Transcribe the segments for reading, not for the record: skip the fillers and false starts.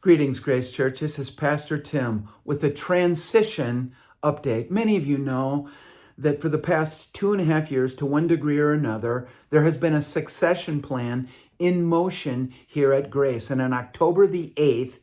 Greetings, Grace Church. This is Pastor Tim with a transition update. Many of you know that for the past 2.5 years, to one degree or another, there has been a succession plan in motion here at Grace. And on October the 8th,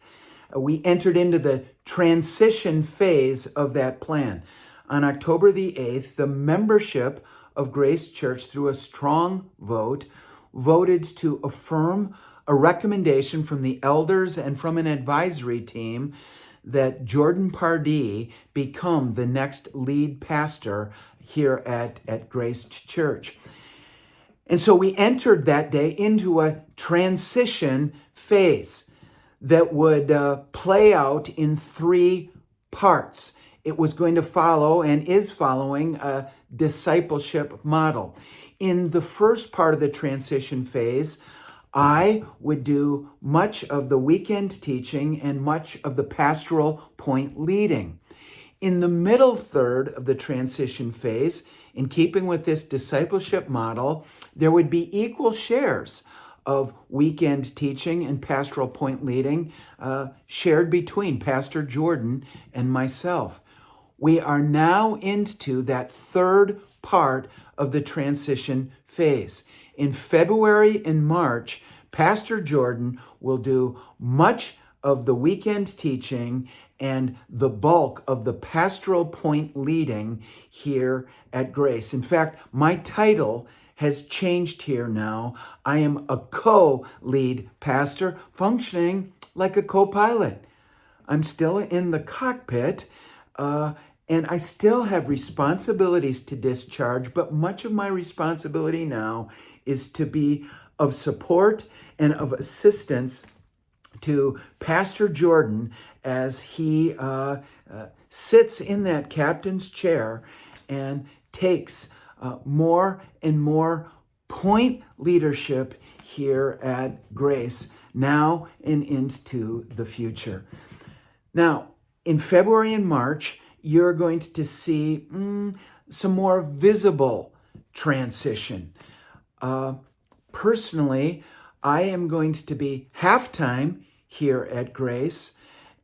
we entered into the transition phase of that plan. On October the 8th, the membership of Grace Church, through a strong vote, voted to affirm a recommendation from the elders and from an advisory team that Jordan Pardee become the next lead pastor here at Grace Church. And so we entered that day into a transition phase that would play out in 3 parts. It was going to follow and is following a discipleship model. In the first part of the transition phase, I would do much of the weekend teaching and much of the pastoral point leading. In the middle third of the transition phase, in keeping with this discipleship model, there would be equal shares of weekend teaching and pastoral point leading shared between Pastor Jordan and myself. We are now into that third part of the transition phase. In February and March, Pastor Jordan will do much of the weekend teaching and the bulk of the pastoral point leading here at Grace. In fact, my title has changed here now. I am a co-lead pastor, functioning like a co-pilot. I'm still in the cockpit, and I still have responsibilities to discharge, but much of my responsibility now is to be of support and of assistance to Pastor Jordan as he sits in that captain's chair and takes more and more point leadership here at Grace now and into the future. Now, in February and March, you're going to see some more visible transition. Personally, I am going to be halftime here at Grace,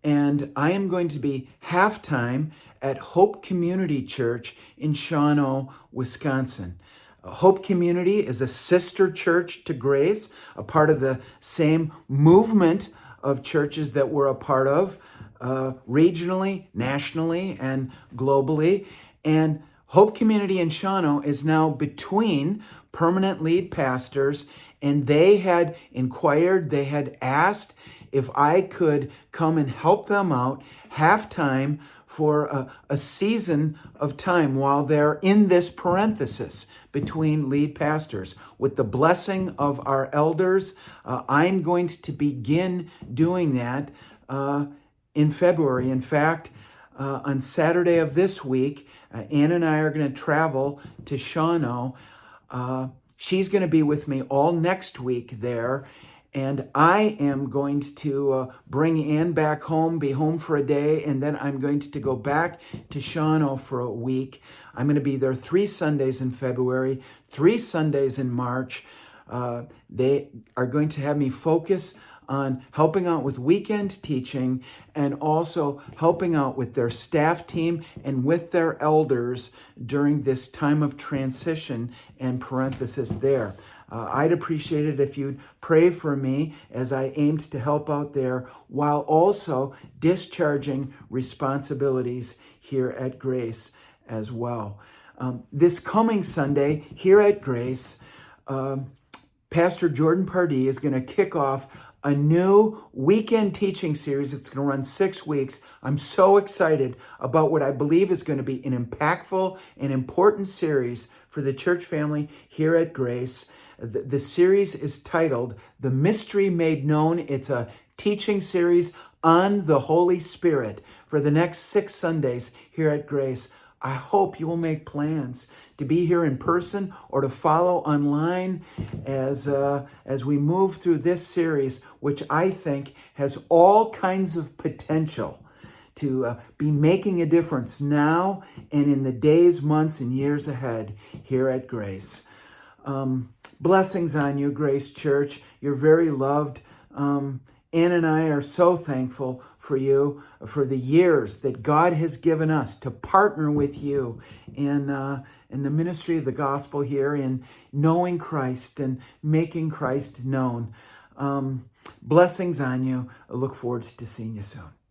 and I am going to be halftime at Hope Community Church in Shawano, Wisconsin. Hope Community is a sister church to Grace, a part of the same movement of churches that we're a part of, regionally, nationally, and globally. And Hope Community in Shawano is now between permanent lead pastors, and they had inquired, they had asked if I could come and help them out halftime for a season of time while they're in this parenthesis between lead pastors. With the blessing of our elders, I'm going to begin doing that in February. In fact, on Saturday of this week, Ann and I are going to travel to Shawano. She's going to be with me all next week there. And I am going to bring Ann back home, be home for a day, and then I'm going to go back to Shawano for a week. I'm going to be there 3 Sundays in February, 3 Sundays in March. They are going to have me focus on helping out with weekend teaching and also helping out with their staff team and with their elders during this time of transition and parenthesis there. I'd appreciate it if you'd pray for me as I aimed to help out there while also discharging responsibilities here at Grace as well. This coming Sunday here at Grace, Pastor Jordan Pardee is going to kick off a new weekend teaching series. It's going to run 6 weeks. I'm so excited about what I believe is going to be an impactful and important series for the church family here at Grace. The series is titled The Mystery Made Known. It's a teaching series on the Holy Spirit for the next 6 Sundays here at Grace. I hope you will make plans to be here in person or to follow online as we move through this series, which I think has all kinds of potential to be making a difference now and in the days, months, and years ahead here at Grace. Blessings on you, Grace Church. You're very loved. Ann and I are so thankful for you, for the years that God has given us to partner with you in the ministry of the gospel here, in knowing Christ and making Christ known. Blessings on you. I look forward to seeing you soon.